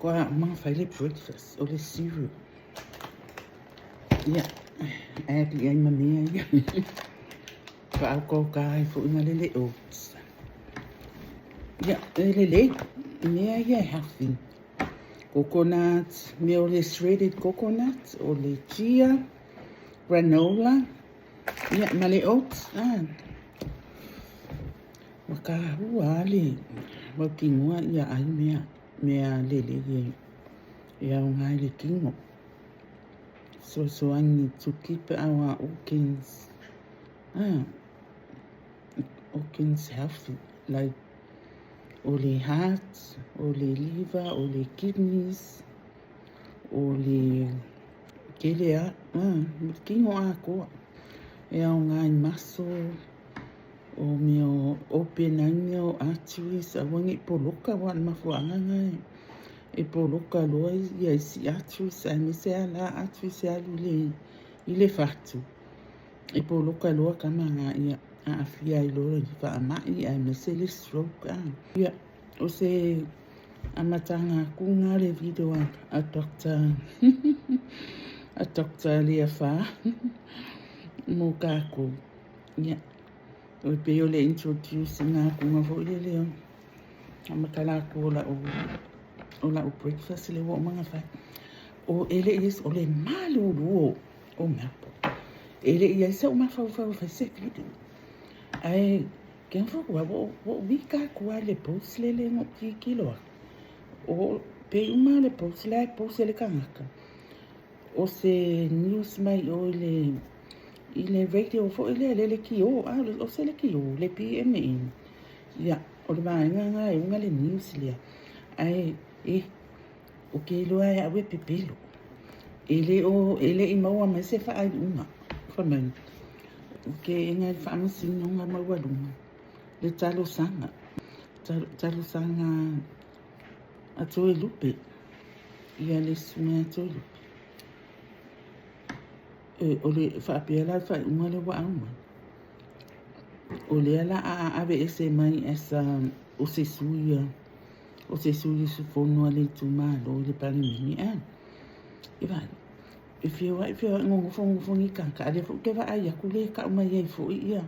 Qua mga failed breakfast o the cereal. Yeah, abi ay mamia ya. Ka ko kai fu na lele oats. Yeah, lele. Yeah, healthy. Coconut, merely shredded coconut or the chia, granola. Yeah, male oats. Makahua le. Wakingwa ya ay mea lele ye. Ya ngai le kingo. So I need to keep our organs healthy, like all the heart, all the liver, all the kidneys, all the kelea, kingo ako. Ya ngai muscle, o mio open anyo arteries, awangi poloka wan mafuanga ngai. E poloka loa ia isi arteries, a me se ala arteries e alu ile fatu. E poloka loa kamanga ia a afia i loa i wha amai a me se le stroke. Ia, o se amatanga kunga le video a Dr. Lea Fa mo kako. Ia, o pe o le introduce nga kunga fo ile leo. Amakala ko la o breakfast le wo mga fa o ele is o le malu o mapo ele ia se o mafa fa se video ai ken fo wo vika ko le post le no kilo o pe uma le post le kanaka o se news mai o ile radio fo ile ki o o se le ki o le PME ya o le mai nga le news le ai o ke loa e awe pepelo. Ele I maua me se wha ai unga. Whamani. O ke inga wha amasino nga maua lunga. Le talo sanga. Talo sanga a toe lupe. Ia le sume a toe lupe. O le wha apiala wha unga le wa auma. O le ala a awe ese mai esa o se suia. O se suri su fono ale tu malo le pali mini Ivan, if you ngongo fongi ka ale fo ke va ai ku le ka uma ye fo ia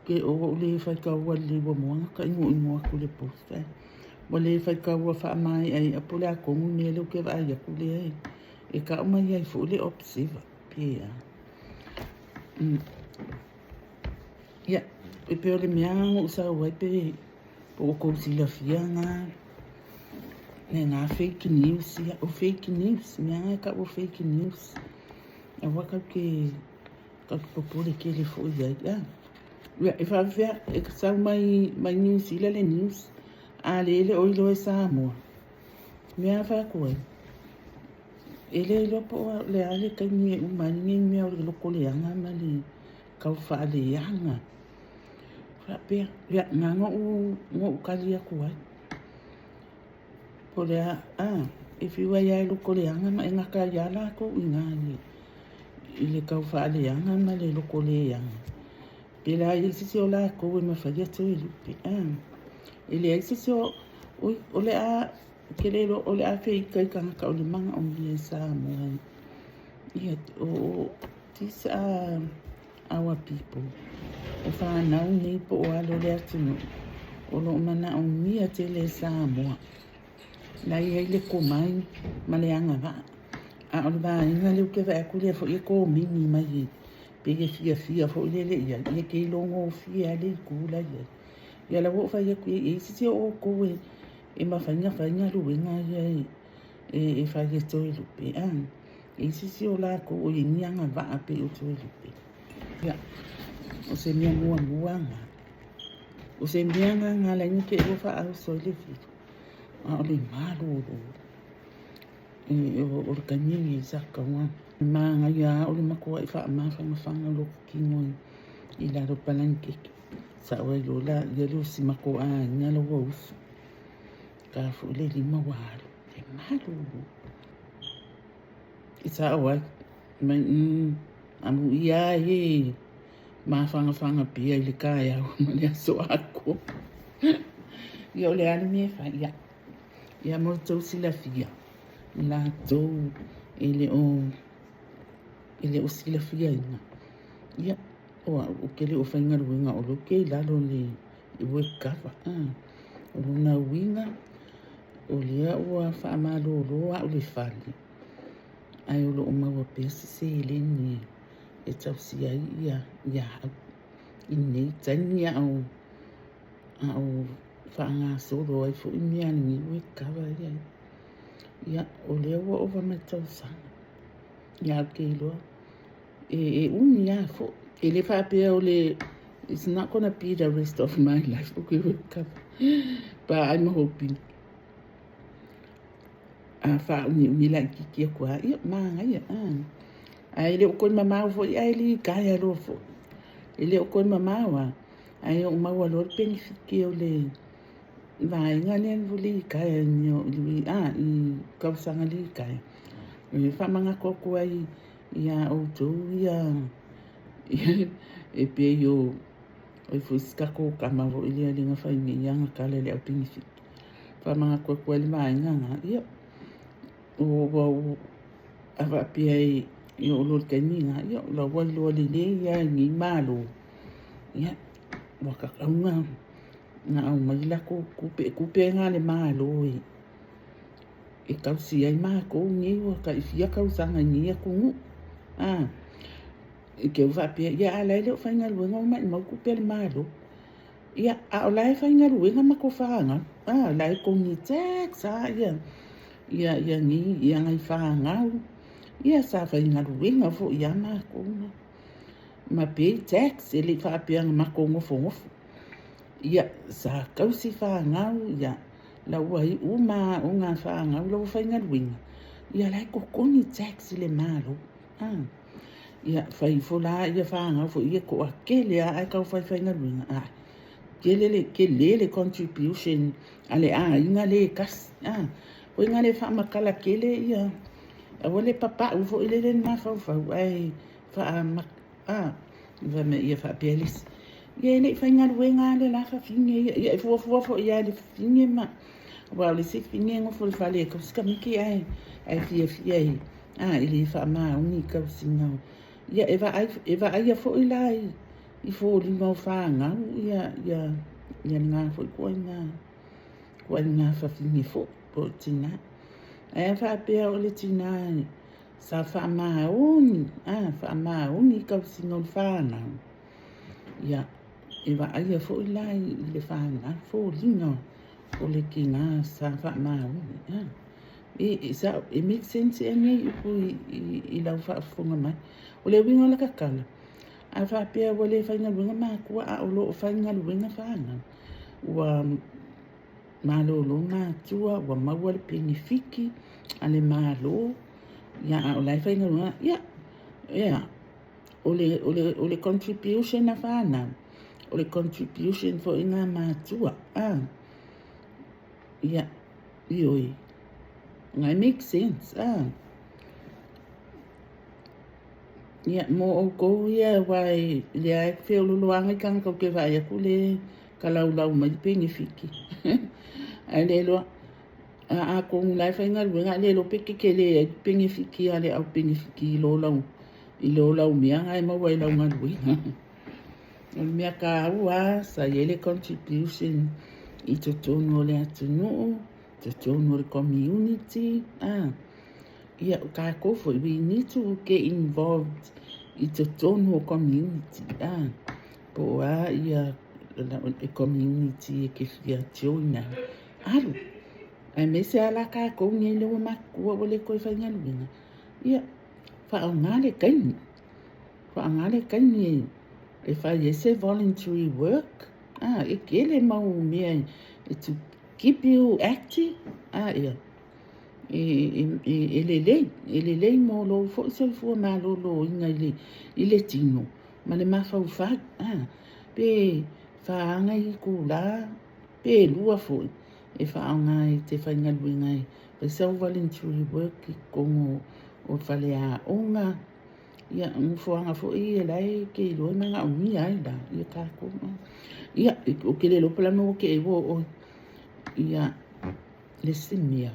ke o le fa ka wa le bo mo ka ingo ku le post wa le fa ka wa fa mai ai apole a ko ne le ke va ai ku le e ka uma ye fo le observa pia ya e pe le mia o sa wa pe po ko si la fianga na fake news o fake news minha ka o fake news a waka ke ka popole ke le fo ya ya if I ver ek sa mai news ile le news ale o ilo sa mo minha fa ko ele lo po le ale ka ni umani mi o lo ko le anga mali ka fa le anga fa pe ya ngo ka lia ko po le if you were loko le anga ma inga ka yala ko inga ni ile ka fa le anga ma le loko le anga pela isi o la ko me fa ya to lupi ile isi o le a kelelo o le a fe ka ka o le manga o le sa mo ia o these are our people o fa na ni po o alo le atino o lo mana o mia te le sa mo la ia le ko mai maleanga va a o ba ina le ke va ku le fo e ko mini mai pe ke fia fo le ia le ke longo fia le ku la ia la wo fa ia ku e si o ko e ma fanya lu nga ia e fa ke to lu pe e si o la ko o ni anga va pe o to lu pe ya o se mi mo o se mi nga la ni ke o fa a so le fi ole malo o le kanini saka wa manga ya ole mako fa ma fa lo kingo I la ro palanke sa o lo la ya lo si mako a nya lo wo ka fu le lima wa le malo isa wa amu ia ma fanga pia le kaya ma le so ako yo le ani me fa ya ia mo tau sila fia la tau ele o sila fia ina ia o kele o fainga ruinga o loke lalo le i we kava o luna winga o lea ua whaamalo roa o le whali ai o lo o maua pesi se ele ni e tau si ai ia i nei tani au whaanga soro ai fo i mea ni we kava ia o lea ua o wa matau sana ia ke loa uni ia fo ele whaapea o le it's not gonna be the rest of my life okay we kava but I'm hoping fa ni la ki kwa ia manga ia ai le ko mama fo ai li kaya lo fo ele ko mama wa ai o ma wa lo benefit o le vai ngale vuli kaya ni li i ka sanga li kaya e fa manga ko ko ai ia o tu ia e pe yo o fu ska ko ka ma vo ile ali nga fa ni yang ka le le benefit fa manga ko ko le mai nga ia o ava pia i o lo teni nga ia la wa lo le ia ni malo ia wa ka nga o mai la ko pe nga le malo e ka si ai ma ko ni o ka fia ka usanga ni ko e ke va pia ia ala le fa nga lo nga ma ku pe le malo ia a o la fa nga lo nga ma ko fa nga la ko ni tax ia ni ia ngai whaangau. Ia sa whaingaru winga fo ia mako. Ma pay tax e le whaapianga mako ngofo. Ia sa kausi whaangau ia la wai uma o ngā whaangau lau whaingaru winga. Ia lai kokoni tax le malo. Ia whai fola ia whaangau fo ia ko a kele a ai kau whaingaru winga. Ke le contribution ale inga le kas. O inga le whaamakala kele ia. A wale papa u fo ile le ma fau ai va me ia whaapelis. Ia le whaingaru winga le la whawhinge ia fo ia le whinge ma. Wa le se whinge ngofo le whale ka sika miki ai fia ai. Ili whaama uni ka singau. Ia eva ai fo ilai. I fo li mau whaanga ia ngā fo i kua ngā whawhinge fo. Po tina e fa pe o le tina sa fa mauni ka singo fana ya e va ai fo lai le fana fo lino o le kina sa fa mauni sa it makes sense e nei i la fa fonga mai o le winga la kakala a fa pe o le fa winga ma ku a o lo fa winga fana wa malo lo ma tua wa maua le penifiki ale malo ya o lai fa ngā ya o le contribution na fana o le contribution for ina ma tua ya ioi ngai make sense ya mo o ko ya wai le ai fe lo anga kan ko ke vai ku le kalau mai penifiki ai le lo a ko lai fa ngal wenga le lo peke ke le penifiki ale au penifiki lo lau mia ai mo wai lau ngal wenga o mia ka wa sa le contribution i to tono le atunu to tono le community ia ka ko fo we need to get involved i to tono community po ia la community ke fia tiona alu ai me se ala ka ko ni le ma ko le ko fa ngal winga ia fa ngale kan e fa yese voluntary work e kele mau me to keep you active ia ele mo lo fo se fo ma lo inga ile tino ma le ma fa pe fa ngai ku la pe lua fo e fa ngai te fa ngai winga pe se voluntary work ko o fale a onga ia fo anga fo e lai ke lo nga umi ai da ia ka ko ia o ke le lo pala no ke o ia le simia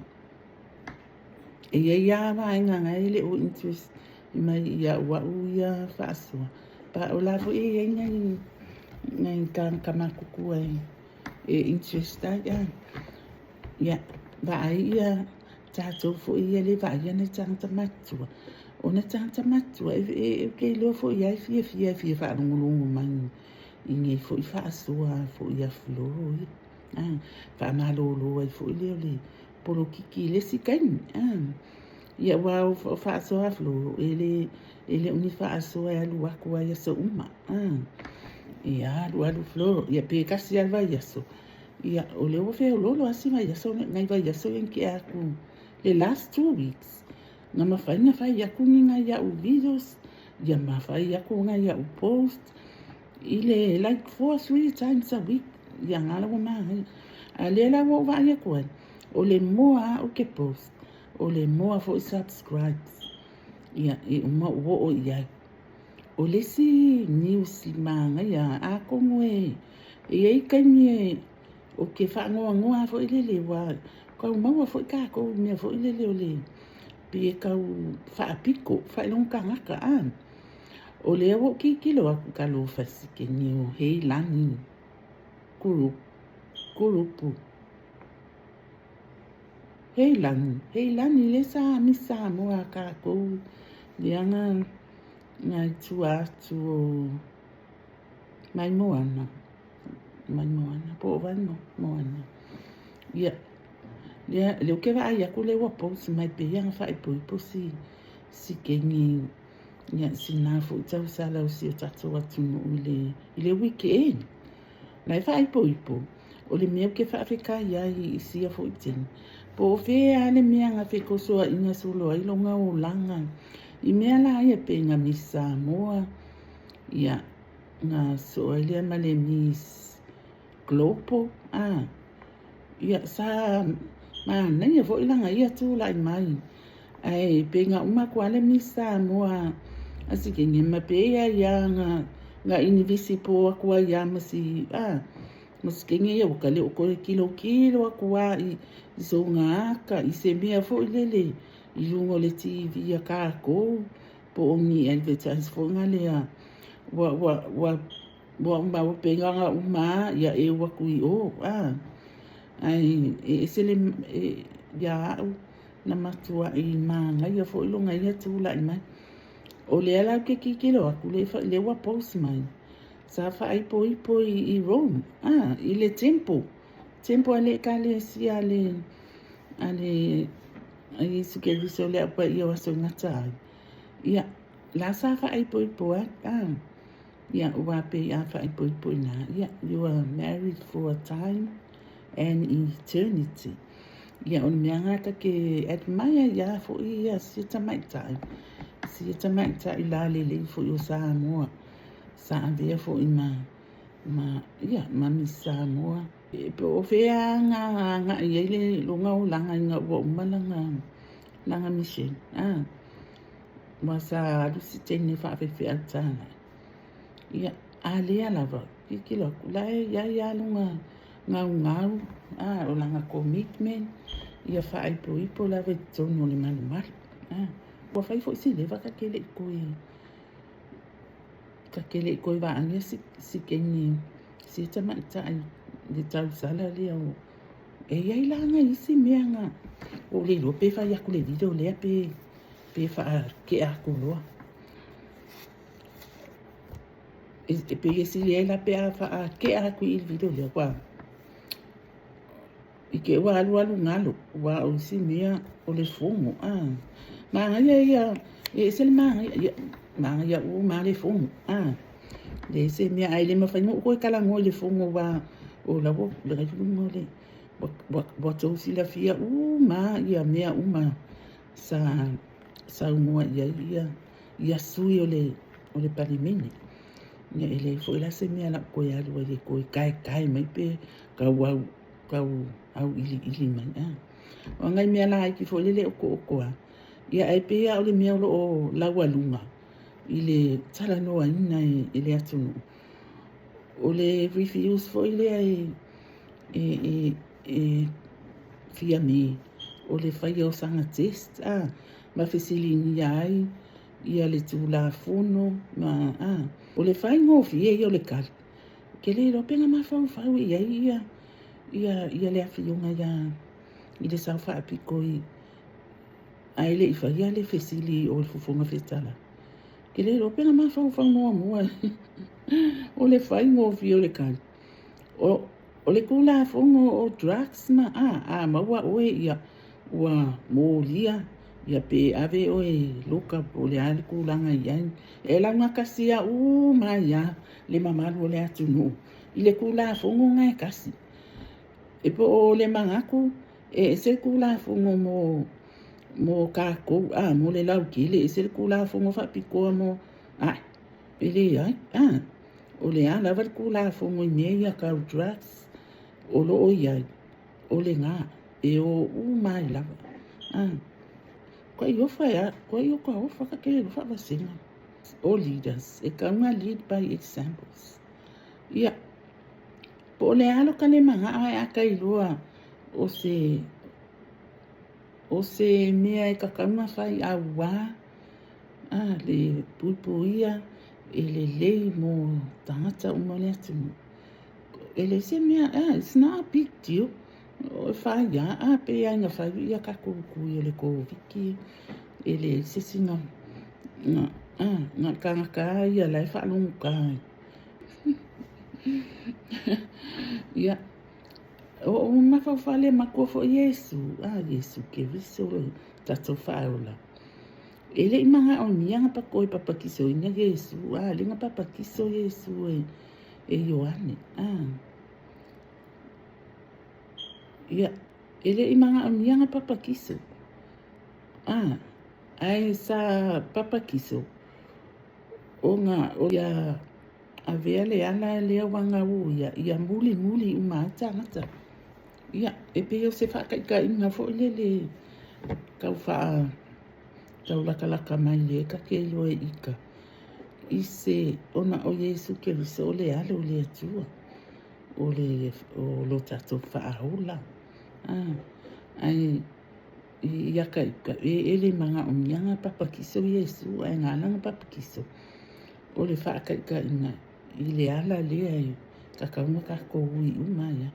ia vaenga ngai le o interest mai ia wa ia fasua pa o la fo ia ngai kamakuku ai interest ya va ia tatou fo ia le va ia na tangata matua ona tangata matua ke lo fo ia fia whaarungurungu mai i ngai fo i whaasua fo ia floi whaanalolo ai fo i leo le polo kiki le sikaini ia wau whaasua flo ele uni whaasua e alu aku ai asa uma ia alu flo ia pe kasi alva ia so ia o leo fe o lolo asima ia so ngai vai ia so en ki aku the last 2 weeks nga mawhaina whai aku nga ia u videos ia mawhai aku nga ia u post ile like 4-3 times a week ia ngala wa mahi a lela wa vai aku o le moa o ke post o le moa fo subscribe ia uma wo o ia o le si news manga ia a kongoe ia ikanye o ke whangoa fo ile wa kau maua fo ka ko me fo ile le pe kau whaapiko whailonga ngaka o le o ki kilo aku ka lo fasike ni o hei langi kurupu hei langi le sa misa moa ka ko le anga ngai tua tu mai moana po vano moana ia le o ke va ia ko le wa post mai pe yang fa ipo si kengi ya sina fu tau sala o si tatu atu no ile weekend lai fa ipo o le mea ke fa afrika ia i si a fu tin po fe ale mea nga fe ko so ina solo ai longa o langa i mea la ia pe nga misa moa ia nga so ile male mis globo ia sa mana ia vo ilanga ia tu lai mai ai pe nga uma kwale misa moa asike nge mape ia nga invisible kwa ia masi kenge ia wakale o kore kilo akua i so nga ka i se mea fo ilele i lungo le TV a kako po ongi advertise fo nga lea wa penga nga uma ia e wakui ai sele ya na matua i manga ia fo ilonga ia tu lai mai o le ala ke kilo aku le wa post mai sa fa ipo i Rome i le tempo ale kale si ale ai suke viso le apa ia waso ngata ia la sa fa ipo ia wa pe a fa ipo na ia you are married for a time and eternity ia on mianga ka ke admire ya fo ia si tamaita i la le fo yo sa moa sa avea fo ima ma ia mami sa moa pe o fea nga ia le longa o langa nga wo malanga langa mission ma sa du si tene fa fe altana ia ale ala va kilo kula ya longa ngau o langa commitment ia fa ipo la ve tono le mal wa fai fo si le va ka kele ko va anga si kenni si tama ta de tau sala le o ia langa isi meanga o le lo pe fa ya ko le video le pe fa ke a ko lo pe si le la pe fa ke a ko il video le kwa ike wa alu ngalo wa o si mea o le fomo ma ia sel ma ia o ma le fomo le se mea ai le ma fa no ko kala ngo le fomo wa o la bo le mo le bo to si la fia ma ia mea uma sa mo ia sui o le palimene ne ele foi la se mea la ko ia lo le ko kai mai pe ka au ili man o ngai mea la ki fo lele o ko ia ai pe o le mea o la walunga ile tala no ina ile atu o le reviews fo ile ai fia me o le whai o sanga test ma whesilingi ai ia le tūla fono ma o le whai ngofi e o le kari ke le ropenga ma whau ia le awhiunga i le sau whaapiko ai le i whai le whesili o le fufunga whetala ke le ropenga ma whau mua o le whai ngofi o le kari o le kula fongo o drugs ma maua oe ia ua molia ia pe ave oe loka o le ale kulanga ia e langa kasia ma ia le mamalu o le atunu i le kula fongo ngai kasi e po o le mangaku e se kula fongo mo kako mo le lau kile e se kula fongo whapikoa mo pele ai o le ala var kula fongo i mea ia kau drugs o lo o iai o le ngā e o mai lava koe i ofa koe i oka ofa ka kere rufa wasinga o leaders e kaunga lead by examples ia po le alo ka le manga ai aka i roa o se mea e ka kaunga whai a wā le puipuia e le lei mo tangata umale atunu ele se mea it's not a big deal o whai pe ainga whai ia ka kuku i le koviki ele se singa nga kanga ia lai whalungu kai ia o mawhawhale makofo Yesu Yesu ke viso tato whaola ele i manga o nianga pa koe papakiso ina Yesu linga papakiso Yesu e Ioane ia ele i manga o nianga papakiso ai sa papakiso o ia avea le ala lea wanga ia muli umata ngata ia e pe o se whakaika inga fo le kau wha tau laka mai le ka ke loe ika i se ona o Yesu ke riso o le ale o le atua o lo tato whaahula ai ia ka ika ele manga o mianga papakiso Yesu ai ngalanga papakiso o le whakaika inga i le ala lea i ka kaunga ka koui umaya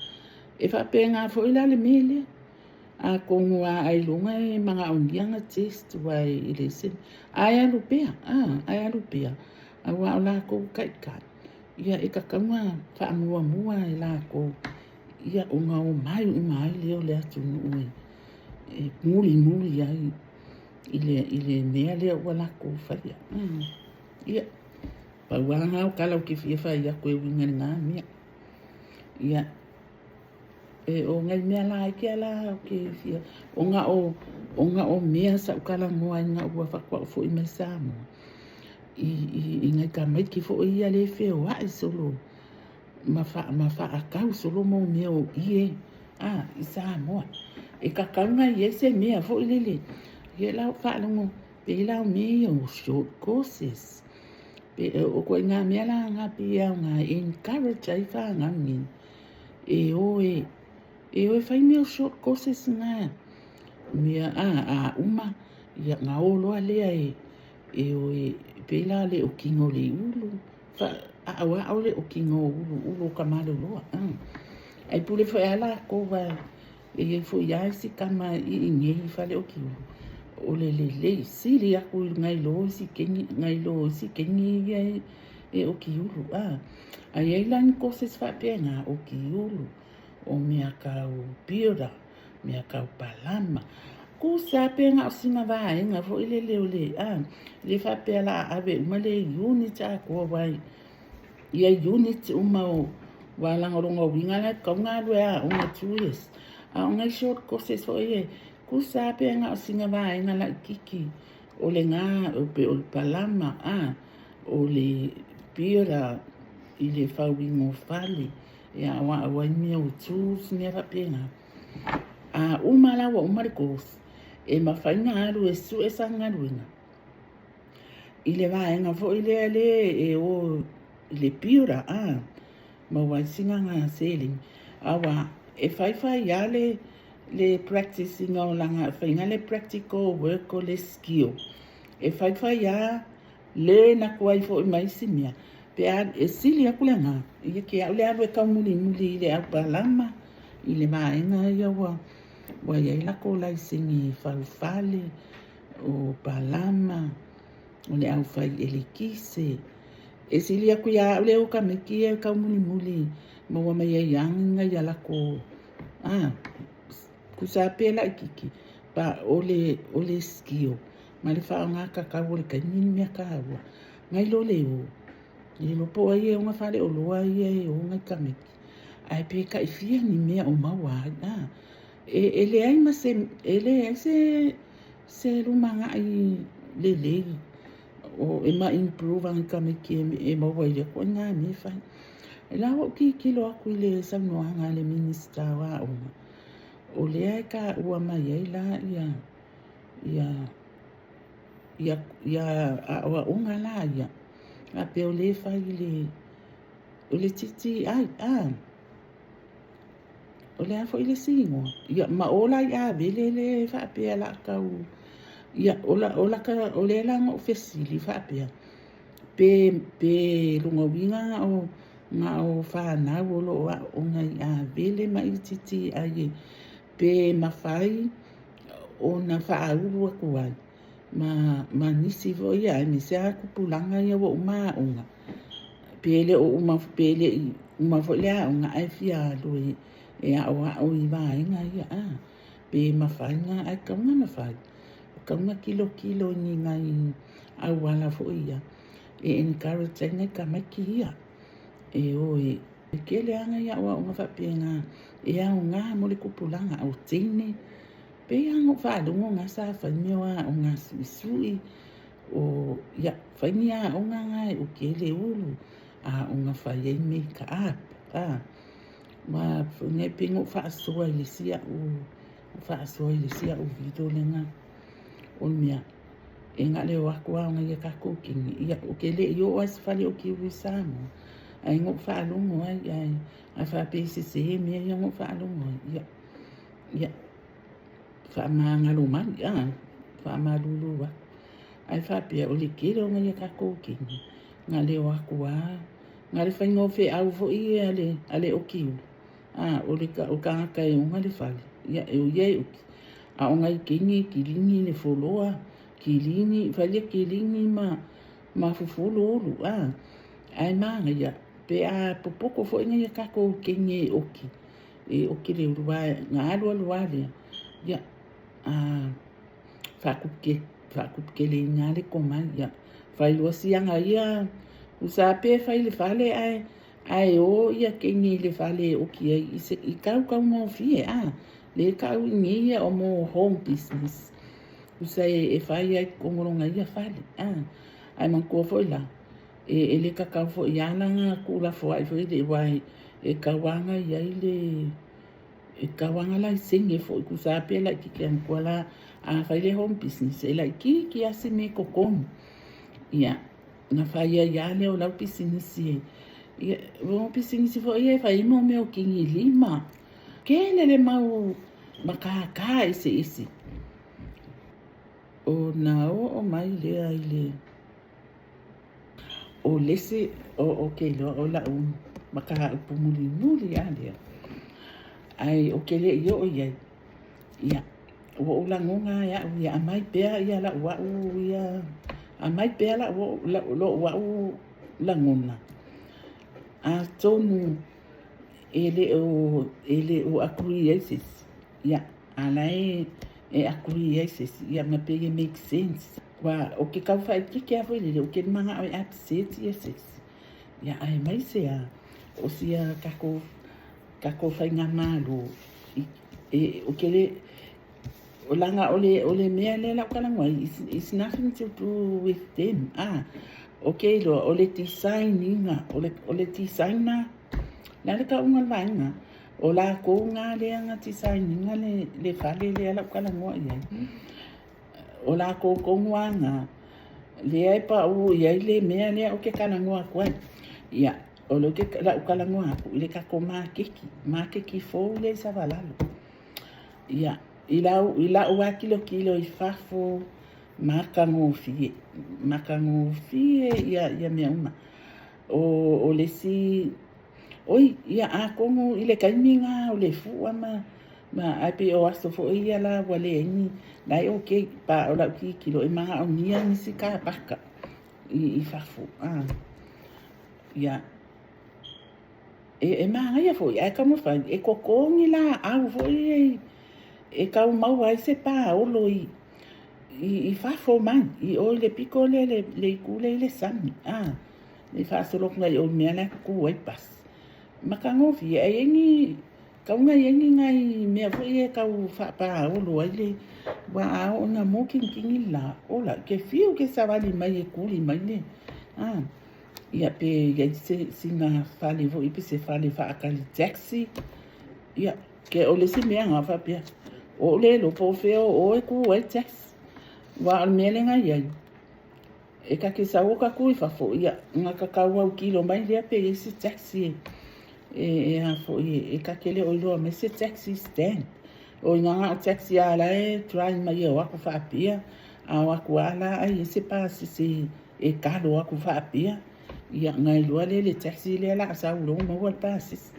e whapenga fo ila le mele a kongua ai lunga e manga o mianga test wai i le sen ai alupea a wa la ko kaika ia e ka kaunga whaamua e la ko ia unga o mai leo le atu ui e muli ai i le mea lea wala ko whaia ia pa wanga o kala o ke fia ia koe winga ngā mea ia e o ngai mea la ke ala o ke fia o nga o mea sa ukala ngoa nga ua whakwa fo i me samo i ngai ka mai ki fo ia le feo ai solo ma fa akau solo mo mea o ie i Samoa e ka kaunga i ese mea fo i lele ie lau whaalongo pe lau mea o short courses pe o koe ngā mea la ngā pia ngā encourage ai wha ngangin e oe whai mea short courses ngā mea uma ia ngā oloa lea e oe pe la le o kingo le ulu awa ole o kingo ulu kamalo loa ai pule foi ala ko va e foi ya si kama i ngi fale o kingo o le sili ya ko ngai lo si kengi e o kingo ai lan cosas fa pena o kingo o mea ka o pira mea ka palama ku sa pena o sina va nga fo le le fa pela ave male unit a ko vai ia unit uma o walang rongo wingala kaunga lua unga 2 years unga short courses fo ku sa pena o sina va nga la kiki o le nga o pe o palama o le pira i le fawingo fali ia wa mi o tools ne fa pena uma la wa uma course e mafaina alu e su esa ngaluina ile va nga fo ile e o le pira ma wa singa nga sailing awa e fai yale le practicing o langa whainga le practical work o le skill. E whai a le na kuai fo i mai simia. Pe a e sili a kulenga. Ia ke au le awe kau muli i le au palama. I le maenga ia wa. Wa ia lako lai singi whalfale o palama. O le au whai elikise. E sili a kuia au le o ka meki e kau muli. Ma wa mai e yanga ia lako. Kusa pela kiki. Pa ole skio. Ma le wha ngā kakao le kaimini mea kawa. Ngai lo leo. I lo po ai e unga whare o loa i e o ngai kameki. Ai pe ka i fia ni mea o maua. E le ai ma se, e le ai se rumanga i le lei. O e ma improve ang kameki e maua i ako ngā me whai. E lawa ki kilo aku i le saunoanga le minister wa onga. O le ai ka ua mai ai la ia a unga la ia. A pe o le whai o le titi ai o le afo i le singo. Ia ma ola i a vele le whaapea la kau. Ia ola ka o le langa o fesili whaapea. Pe lunga winga o nga o whanau o lo o ngai a vele ma i titi ai. Pe mawhai o na whaaruru a kuai. Ma nisi vo ia e nisi a kupulanga ia wo umaunga. Pele o uma vo lea unga ai fia lui e a o i vaenga ia pe mawhai nga ai kaunga mawhai. Kaunga kilo ni ngai au wala vo ia. E encourage ngai kamaki ia. E oi. E kele anga ia o unga whapenga. E au ngā mole kupulanga au tine. Pe ango whaadungo ngā sa whainioa o ngā suisui. O ia whainia o ngā ngai o kele ulu. O ngā whaiei me ka apa. Ma ngai pingo whaasoa i lisia o. Whaasoa i lisia o vido lenga. O mea. E ngā leo aku au ngai ka kukingi. Ia o kele i o as whale o kiwi samo. Ai ngō whaalungo ai. Ai whaapese se he mea i ngō whaalungo ai. Ia. Whaamangalo mani, whaamalulu wa. Ai whaapea o le kere o ngai ka kōkingi. Ngā leo aku a. Ngā le whaingo whi au fo i ale o kiu. O ka aka e unga le whale. Ia e o iei uki. O ngai kingi ki lingi le wholoa. Ki lingi, whaile ki lingi ma fufulu ulu. Ai maanga ia. Pe a popoko fo i ngai ka kōkingi e oki. E oki le urua. Ngā alua lua lea. Ia. Whakupke le ngāle komai ia. Whailua sianga ia. Usa pe whaile whale ai o ia kengi le whale o ki ai. I kau mō fie le kau ingi ia o mō home business. Usa e whai ai kongoronga ia whale. Ai man kua whoila. E le kakau fo i ananga kura fo ai whaile e wai. E kawanga iai le... E kawanga lai singe fo i kusa pe lai ki ke ankuala a whaile home business. E lai ki ase me kokonu. Ia, nga whaia ia leo lau pisinisi. Ia, wong pisinisi fo ia whai mo meo kingi lima. Kele le mau makaka ese. O na o mai lea i le. O lese, o kelo o la un. Maka upumuli a lea. Ai o kele i o iai. Ia. O ulangonga ia amai pea ia la ua ia. Amai pea la ua langona. A tonu ele o acquiesces. Ia. Alai e acquiesces. Ia me pege make sense. Wa o ke kau whai kike a wile o ke manga o upset yeses. Ia ai mai sea. O sia kako whai ngā mālo. O kele, o langa ole mea le lau kalangwa. It's nothing to do with them. O kelo, ole designinga. Ole designa. Nale ka unga vainga. O la ko ngā leanga designinga le whale le lau kalangwa iai. O la ko konguanga. Le ai pa u iai le mea le o ke kalangwa kwai. Ia. O lo ke la ukalangoa le ka ko makeki fo le savalalo ia i lau wa kilo i fafo makangofie ia mea uma o le si oi ia a kongo i le kaiminga o le fu'a ma ape o aso fo ia la wale ni dai okay pa o la kilo e maha o nia ni sika paka i fafo ia e maha ia fo ia ka mo fa e kokongi la au fo e ka mau ai se pa o lo i fafo man i o le piko le kule le sami le fa solo ngai o mea na ku ai pas makangofi e yengi kaunga yengi ngai mea fo e ka u fa pa o lo ai le wa a o na mo kingi la ola ke fiu ke savali mai e kuli mai le ia pe ia se singa fale vo ipe se fale fa akali taxi ia ke o le si mea nga fa pia o le lo po feo o e ku ai taxi wa al melenga ia e ka ke sa o ka ku fa fo ia nga ka ka wa kilo mai le pe ese taxi a fo e ka ke le o lo me se taxi stand o nga taxi ala e try mai o ku fa pia a wa ku ala ai se pa se e ka do ku fa pia ia ngai lo le taxi le la sa lo mo wa pasis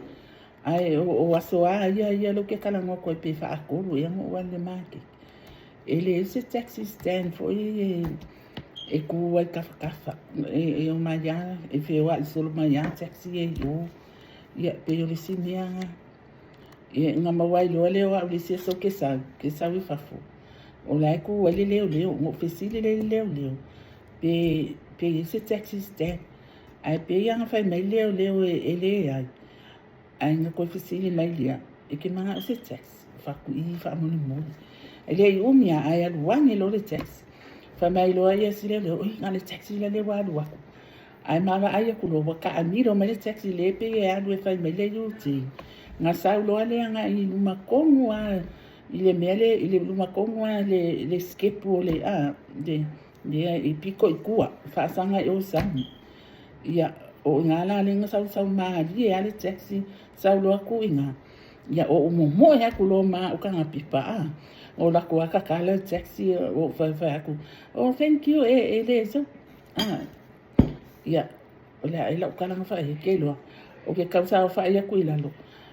ai o aso ia lo ke kala ngo ko pe fa ko lo ia mo wa le maki ele ese taxi stand fo e ku ai kafa e o maya e fe wa solo maya taxi e yo ia pe yo le simia e nga mawai lo le wa le se so ke sa wi fa fo o la ku le mo fesile le pe ese taxi stand ai pe yang fa mai le ele ai nga ko fesile mai lia e ke manga se taxi fa ku I fa mo mo ele umia ai al wani lo le taxi fa mai lo ai sile le o nga le taxi le wa lo ai mama ai ku lo ka amiro mai le taxi le pe e adu fa mai le yuti nga sa lo ale nga I luma kongu ile mele ile luma kongu le skepu le de I piko I kua fa sanga o sami ia o ngala le nga sa ma di ale taxi sa lo ku inga ia o mo ya ku lo ma o ka pipa o la ko ka kala taxi o fa ku oh thank you le so ia o la ila ka la fa ke lo o ke ka sa fa ia ku ila lo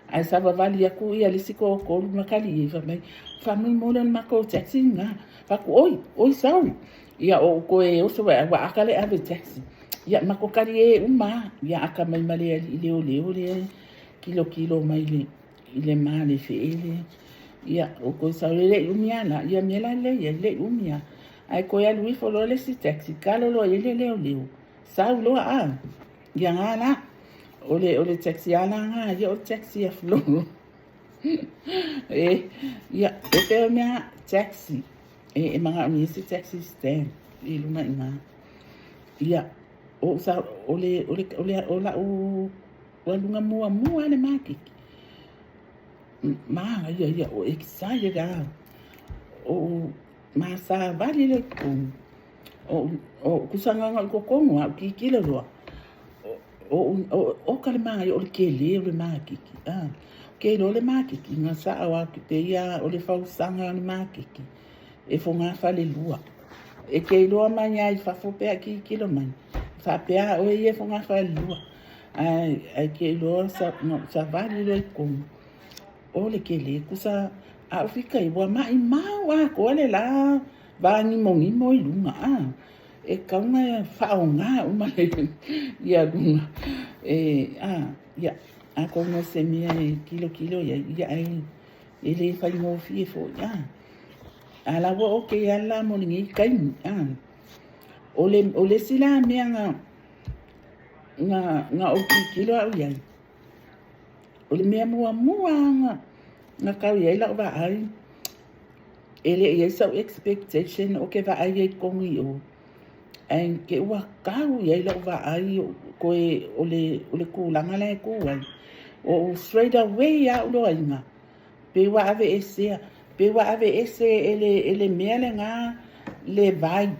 ai sa va vali ya ku ia le siko ko ma kali fa mi mo le ma ko taxi nga fa ku oi sa ia o ko o so wa akale ave taxi ia ma ko kali uma ia aka mai male le kilo mai le male fe ia o ko sa le umia la ia mela le umia ai ko ya lui fo le si taxi kalo lo le sa lo ia ngala o le taxi ala nga ia o taxi a flo ia o pe mea taxi e manga mi si taxi stand I luma ina ia o sa o la o lunga mua le maki ma ia o excited o ma sa vale le o kusanga ko kongo ki kilo lo o kalma o ke le maki ke lo le maki nga sa wa ki pe ia o le fausanga le maki e fo nga fa le lua e ke lo manya I fa fo pe ki kilo man fa pe o e fo nga fa le lua ai ke lo sa vale le kongo o le ke le kusa a fika I wa mai wa ko le la ba ni mo I lunga e kaunga fa nga o mai ia lunga ia a ko no se mia kilo ia ai ele fa mo fi fo ia ala wo ke ala mo ni kai o le sila mea nga o kilo au ia o le mea mua nga kau ia la va ai ele ia so expectation o ke va ai kongi o en ke wa kau ia la va ai ko o le ku langa le ku ai o straight away ya lo ainga pe wa ave ese ele mea le nga le vibe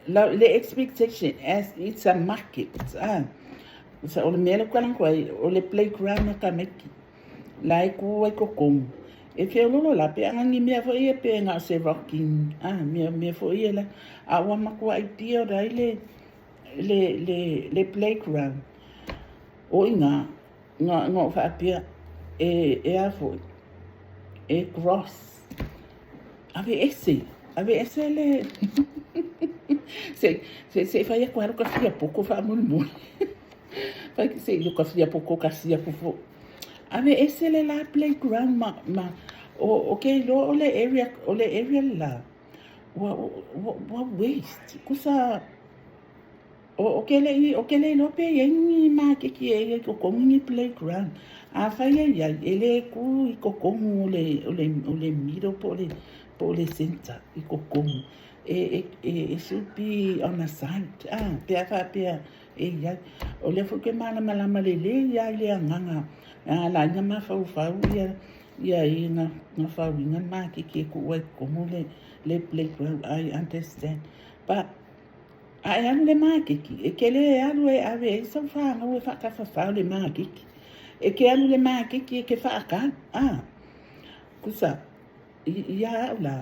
le expectation as it's a market so o le mea le kwalang kwai o le playground ka meki lai ku ai ko kong e fe lolo la pe angi mea fo ia pe nga se rocking mea fo ia la a wa ma ku ai tio dai le playground o nga fa apia e a fo e cross ave ese le se fa ia kwaro ka fia pouco fa mulmu fa que se yo ka fia pouco ka sia fo ave ese le la playground ma o ke lo o le area la wa waste kusa o ke le lo pe yengi ma ke e ko kongi playground a fa ia ele ku I ko kongu o le miro po le center I ko kongu e supi on a site pe fa pe ia o le fo ke mana malama le ia le nganga la nya ma fa ia na fa winga ma ke ku wa kongu le playground I understand but ai anu le makiki e ke le anu e ave so fa no e fa ka fa le makiki e ke anu le makiki e ke fa ka kusa ia la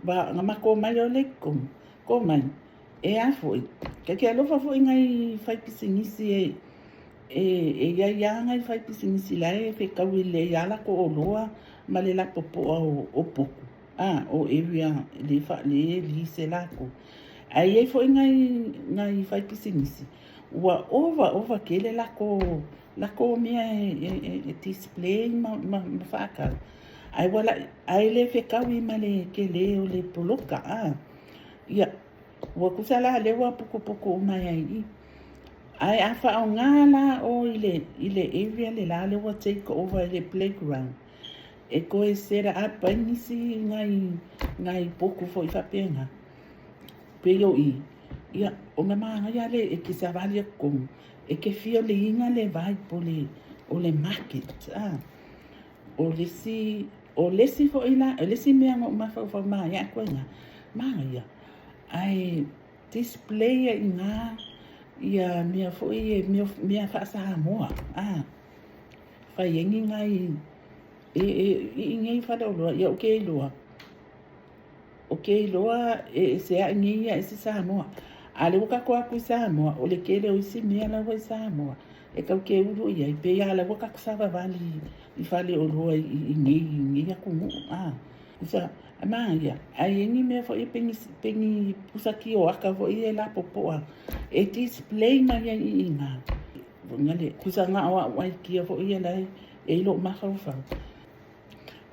ba nga mako mai o le ko mai e a foi ke lo fa foi ngai fa pisingisi e ia ngai fa pisingisi la e fe ka wile ya la ko loa ma le la popo o poku o area le se la ko ai foi ngai fai pisinisi wa over kele la ko mia display ma faka ai wala ai le fe kawi male kele o le poloka ia wa kusala le wa poko mai ai afa o ngala o ile area le la le wa take over le playground e ko e sera apa nisi ngai poko foi fa pena pe yo ia o me manga ia le e ki sa valia kong e ke fio le inga le vai po o le market o le si fo ina le si mea ngo ma fa ma ia ko nga manga ia ai display inga ia mea fo mea fa sa moa fa yengi ngai ngai fa do ia okay loa loa se a ngia ese Samoa ale ka ko aku Samoa o le kele o isi mea la wa Samoa e ka ke uru ia pe ya la ka sa vali I fale o roa I ngia ku usa ama ia ai ngi me fo pengi pusaki o aka fo I la popoa e display ma ia ina ngale kusa nga wa ki fo ia la e lo ma fa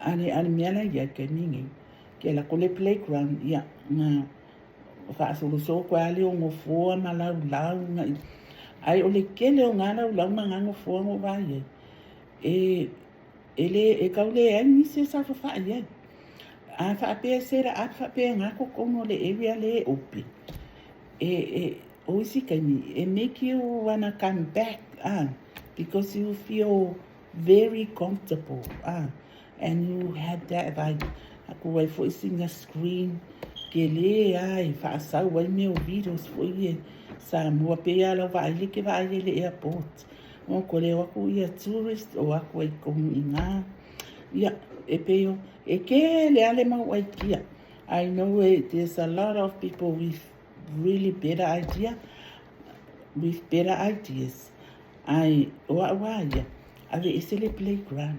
ane mea la ia ke ningi ke la ko le playground ia nga fa so ko ale o ngo fo ma la nga ai o le kele o ngana o la ma ngo fo ngo va ye ele ka le ani se sa fa ia fa pe sera fa pe nga ko no le area le opi o si kani make you wanna come back because you feel very comfortable and you had that like aku wai foi singa screen ke le ai fa sa wai meu videos foi sa mo pe ala vai le ke vai le airport mo ko le aku ia tourist o aku ai ko inga ia e peo e ke le ale ma wai kia I know there's a lot of people with really better ideas ai wa ia ave esele playground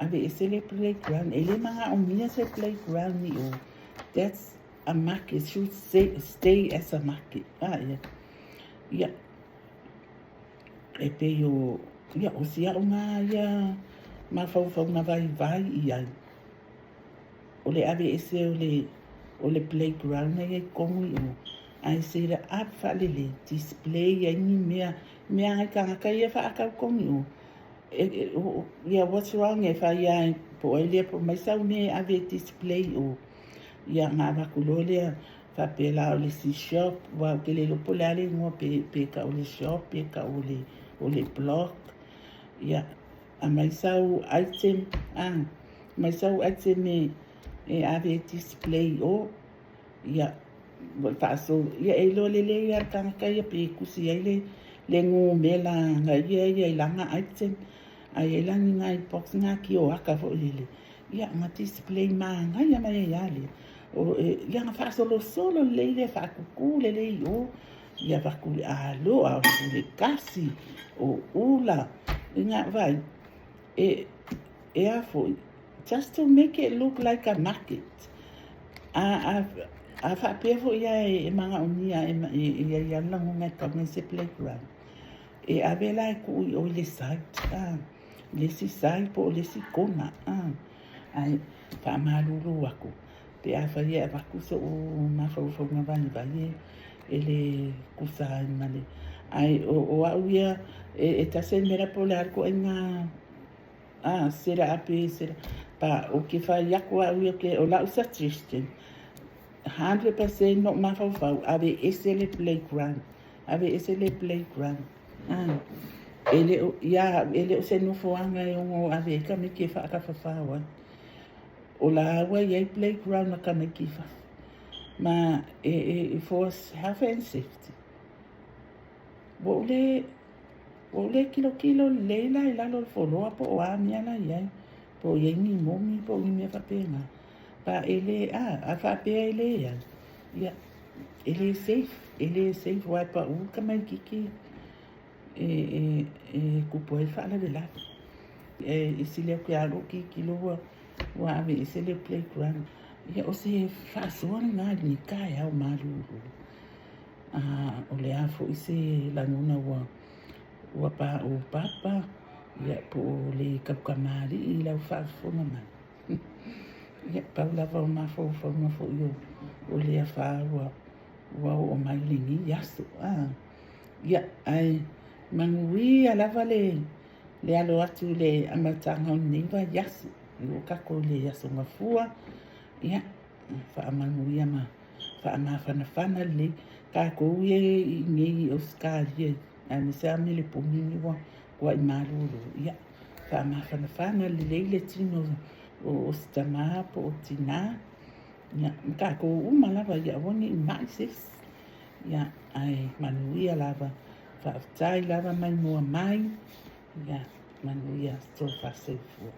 ave esele playground ele manga o mia se playground ni o that's a market should stay as a market ia e pe yo ia o sia una ia ma fa na vai ia o le ave ese o le playground e komu o ai se ra ap fa le display ni mea ka ia fa ka komu yeah, what's wrong if I po ele po mai sa me ave display o ia nga ba kulole fa pela o le si shop wa ke le lo polale ngo pe ka o le shop pe ka o le block ia a mai sa item mai sa item e ave display o ia fa so ia e lo le ia ka ia pe kusi ele le ngo mela nga ia langa item ai e langi ngai box ngā ki o aka fo lele. Ia ngā display maa ngai ama e ale. O ia ngā whaasolo solo leile whaakuku lele i o. Ia whakule a loa o kule kasi o ula. Ngā vai, e a fo, just to make it look like a market. A whapea fo ia e manga unia e ia lango ngai ka ngai se playground. E a vela e ku i o le site. Le si sai po le si kona. Ai, wha maruru ako. Pe a whaia e waku so o mawhau ngawani vali e le kusa ai male. Ai, o au ia e tase mera po le arko e ngā sera ape sera. Pa o ke whai ako au ia ke o lau suggestion. 100% no mawhau ave ese le playground. Ave ese le playground. Ele o se nufoanga e ongo ave ka me ke wha ka whawhawa. O la awa iei playground na ka me ki wha. Ma for health and safety. Wo le kilo leila i lalo le wholoa po o amiana iei. Po iei ni momi po i mea whapenga. Pa ele a whapea ele ia. Ia, ele safe wai pa u ka mai kiki. Kupo e whaala de la. Isi leo ke aro ki loa wa ave isi leo playground. Ia o se whaasona ngā ni kai au maruru. O le afo isi languna wa pa o papa. Ia po le kapukamari i lau whaasona mai. Ia paula wau mafo i o le a whaarua wa o mai lingi yasu. Ia ai mangui a lava le alo atu le amatanga o niwa yasu. I o kako le yasu ngafua. Ia whaamangui ama whaamawhanawhana le kako ue i ngei o skari e me se ame le pomini wa i maruru. Ia whaamawhanawhana le leile tino o stama po o tina. Ia kako umalava ia wani i maisis. Ia ai manuia lava whaatai lava mai mua mai. Ia manuia so whasefua.